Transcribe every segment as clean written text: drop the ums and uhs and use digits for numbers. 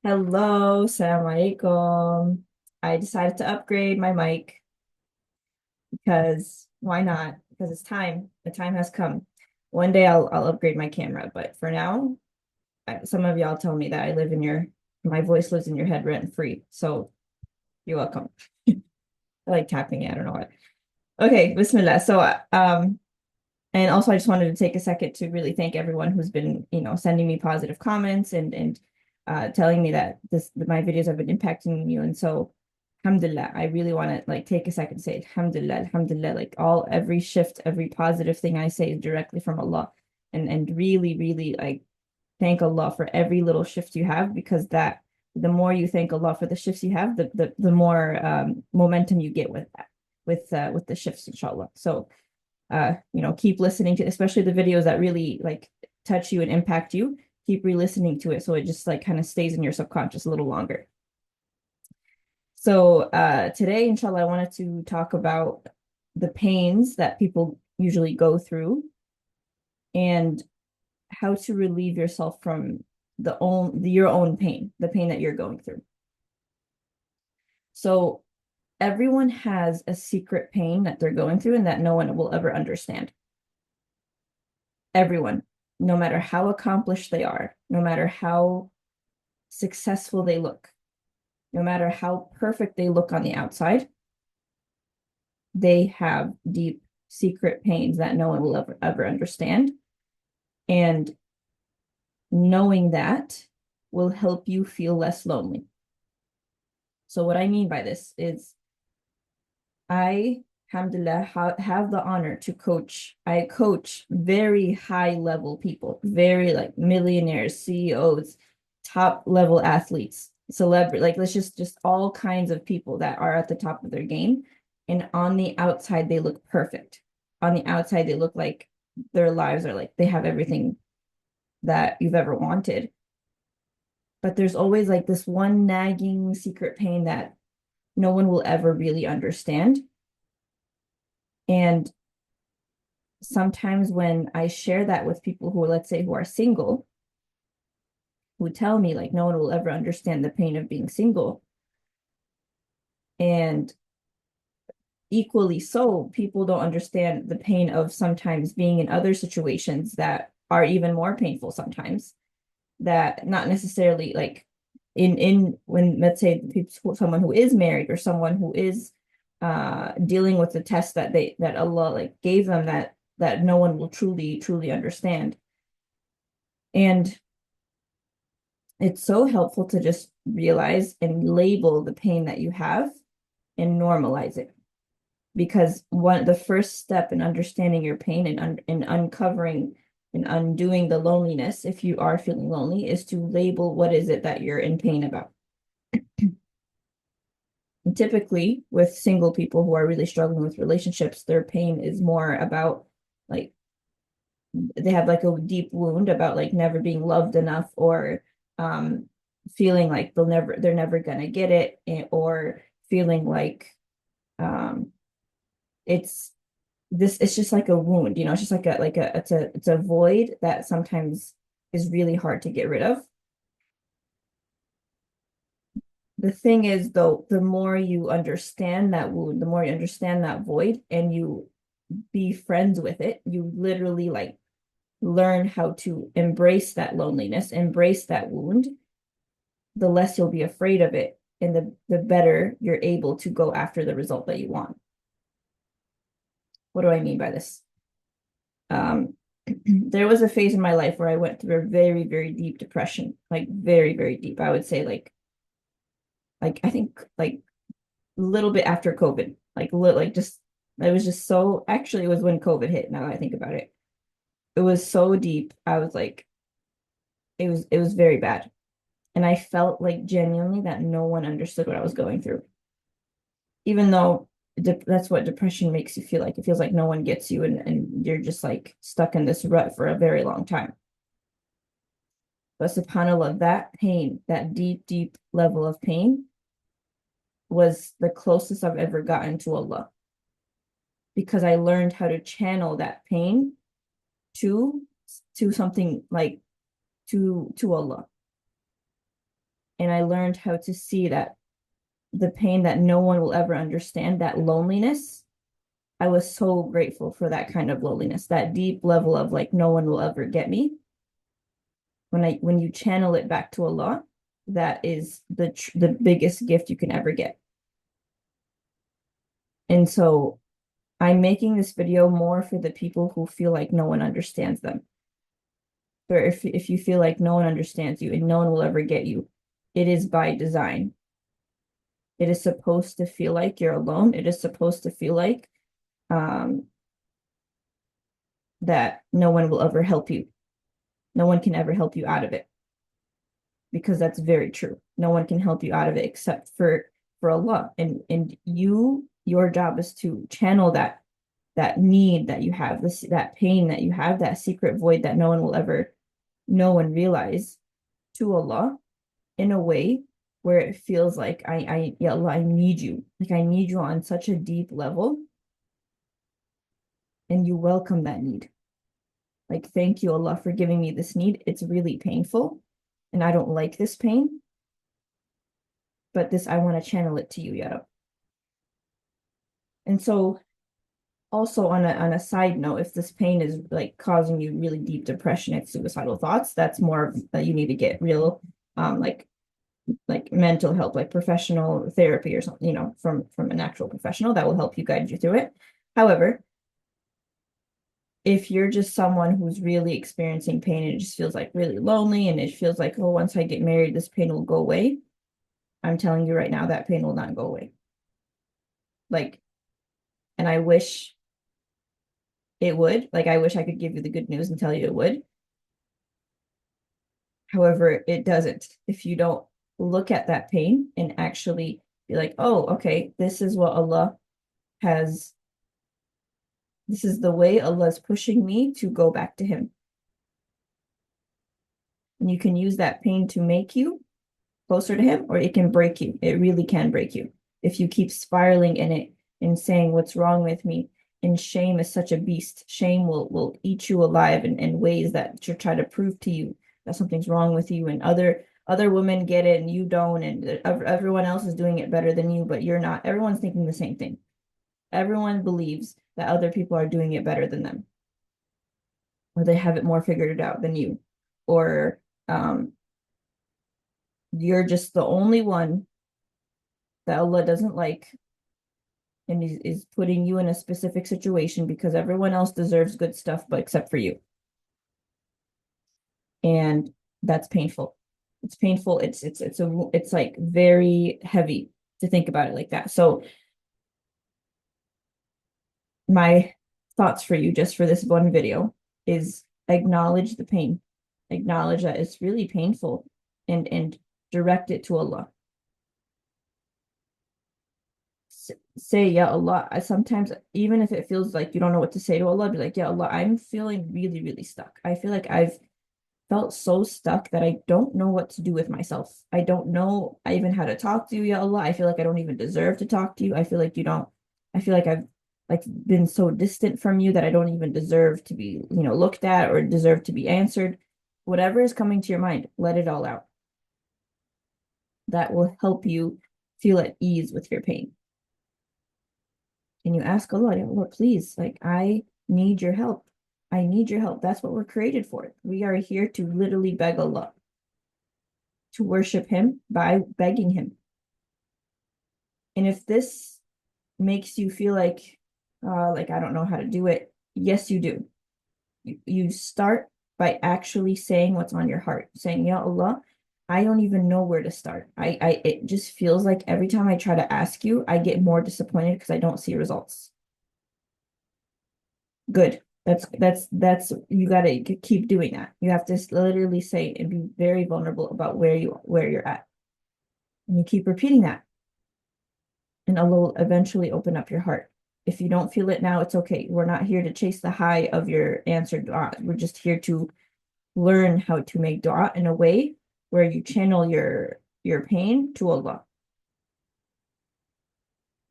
Hello, Assalamu alaikum. I decided to upgrade my mic because why not? Because it's time. The time has come. One day I'll upgrade my camera, but for now, some of y'all tell me that my voice lives in your head rent free. So you're welcome. I like tapping it. I don't know what. Okay, Bismillah. And also I just wanted to take a second to really thank everyone who's been, sending me positive comments and telling me that my videos have been impacting you. And so, alhamdulillah, I really want to like take a second to say alhamdulillah, alhamdulillah, like every shift, every positive thing I say is directly from Allah. And really, really like thank Allah for every little shift you have, because that the more you thank Allah for the shifts you have, the more momentum you get with that, with the shifts, inshallah. So keep listening to, especially the videos that really like touch you and impact you. Keep re-listening to it so it just like kind of stays in your subconscious a little longer. So today, inshallah, I wanted to talk about the pains that people usually go through and how to relieve yourself from your own pain, the pain that you're going through. So everyone has a secret pain that they're going through and that no one will ever understand. Everyone, no matter how accomplished they are, no matter how successful they look, no matter how perfect they look on the outside, they have deep secret pains that no one will ever understand. And knowing that will help you feel less lonely. So, what I mean by this is, I, alhamdulillah, have the honor to coach. I coach very high level people, very like millionaires, CEOs, top level athletes, celebrity, like let's just all kinds of people that are at the top of their game. And on the outside, they look perfect. On the outside, they look like their lives are like they have everything that you've ever wanted. But there's always like this one nagging secret pain that no one will ever really understand. And sometimes when I share that with people who, let's say, who are single, who tell me like no one will ever understand the pain of being single. And equally so, people don't understand the pain of sometimes being in other situations that are even more painful sometimes, that not necessarily like in when, let's say, someone who is married or someone who is dealing with the test that Allah like gave them, that no one will truly understand. And it's so helpful to just realize and label the pain that you have and normalize it, because the first step in understanding your pain and uncovering and undoing the loneliness, if you are feeling lonely, is to label what is it that you're in pain about. And typically with single people who are really struggling with relationships, their pain is more about like they have like a deep wound about like never being loved enough, or um feeling like they're never gonna get it, or feeling like um it's it's just like a wound, it's just it's a void that sometimes is really hard to get rid of. The thing is, though, the more you understand that wound, the more you understand that void, and you be friends with it, you literally like learn how to embrace that loneliness, embrace that wound, the less you'll be afraid of it, and the better you're able to go after the result that you want. What do I mean by this? There was a phase in my life where I went through a very, very deep depression, like very, very deep. I would say like I think like a little bit after COVID, like just it was just so, actually it was when COVID hit, now that I think about it. It was so deep. I was like, it was very bad. And I felt like genuinely that no one understood what I was going through. Even though that's what depression makes you feel like. It feels like no one gets you, and you're just like stuck in this rut for a very long time. But subhanAllah, that pain, that deep, deep level of pain was the closest I've ever gotten to Allah, because I learned how to channel that pain to something like to Allah. And I learned how to see that the pain that no one will ever understand, that loneliness. I was so grateful for that kind of loneliness, that deep level of like no one will ever get me. When you channel it back to Allah, that is the biggest gift you can ever get. And so I'm making this video more for the people who feel like no one understands them. Or if you feel like no one understands you and no one will ever get you, it is by design. It is supposed to feel like you're alone. It is supposed to feel like um, that no one will ever help you. No one can ever help you out of it, because that's very true. No one can help you out of it except for Allah. And your job is to channel that need that you have, that pain that you have, that secret void that no one will ever know and realize, to Allah in a way where it feels like ya Allah, I need you. Like I need you on such a deep level, and you welcome that need. Like, thank you, Allah, for giving me this need. It's really painful, and I don't like this pain, but I want to channel it to you, Ya Rab. And so, also on a side note, if this pain is like causing you really deep depression and suicidal thoughts, that's more that you need to get real, like mental help, like professional therapy or something, from an actual professional that will help you, guide you through it. However, if you're just someone who's really experiencing pain and it just feels like really lonely and it feels like, oh, once I get married, this pain will go away, I'm telling you right now, that pain will not go away. Like, and I wish it would. Like, I wish I could give you the good news and tell you it would. However, it doesn't. If you don't look at that pain and actually be like, oh, okay, this is what Allah has, this is the way Allah is pushing me to go back to Him. And you can use that pain to make you closer to Him, or it can break you. It really can break you if you keep spiraling in it and saying, what's wrong with me? And shame is such a beast. Shame will eat you alive in ways that to try to prove to you that something's wrong with you, and other women get it and you don't, and everyone else is doing it better than you, but you're not. Everyone's thinking the same thing. Everyone believes that other people are doing it better than them, or they have it more figured out than you, or you're just the only one that Allah doesn't like, and is putting you in a specific situation because everyone else deserves good stuff, but except for you. And that's painful. It's painful. It's like very heavy to think about it like that. So my thoughts for you, just for this one video, is acknowledge the pain. Acknowledge that it's really painful, and direct it to Allah. Say, Ya Allah. I sometimes, even if it feels like you don't know what to say to Allah, be like, Ya Allah, I'm feeling really, really stuck. I feel like I've felt so stuck that I don't know what to do with myself. I don't know even how to talk to you, Ya Allah. I feel like I don't even deserve to talk to you. I feel like you don't, I feel like I've like been so distant from you that I don't even deserve to be, looked at or deserve to be answered. Whatever is coming to your mind, let it all out. That will help you feel at ease with your pain. And you ask Allah, Lord, please, like, I need your help. I need your help. That's what we're created for. We are here to literally beg Allah, to worship Him by begging Him. And if this makes you feel like I don't know how to do it, yes, you do. You start by actually saying what's on your heart, saying, Ya Allah, I don't even know where to start. It just feels like every time I try to ask you, I get more disappointed because I don't see results. Good. That's you got to keep doing that. You have to literally say and be very vulnerable about where you're at. And you keep repeating that. And Allah will eventually open up your heart. If you don't feel it now, it's okay. We're not here to chase the high of your answered dua. We're just here to learn how to make dua in a way where you channel your pain to Allah.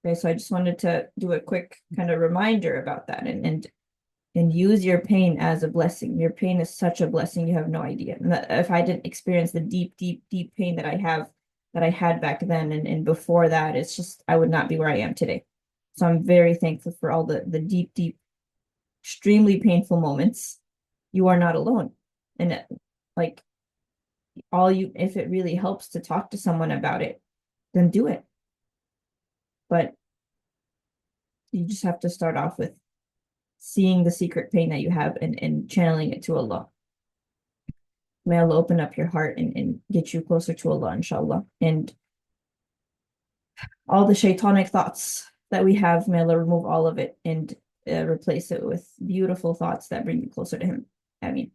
Okay, so I just wanted to do a quick kind of reminder about that, and use your pain as a blessing. Your pain is such a blessing, you have no idea. And if I didn't experience the deep, deep, deep pain that I have that I had back then. And before that, it's just I would not be where I am today. So I'm very thankful for all the deep, deep, extremely painful moments. You are not alone. And like all you, if it really helps to talk to someone about it, then do it. But you just have to start off with seeing the secret pain that you have and channeling it to Allah. May Allah open up your heart and get you closer to Allah, inshallah. And all the shaitanic thoughts that we have, may Allah remove all of it and replace it with beautiful thoughts that bring you closer to Him. I mean,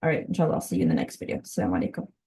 all right, inshallah, I'll see you in the next video. Assalamu alaikum.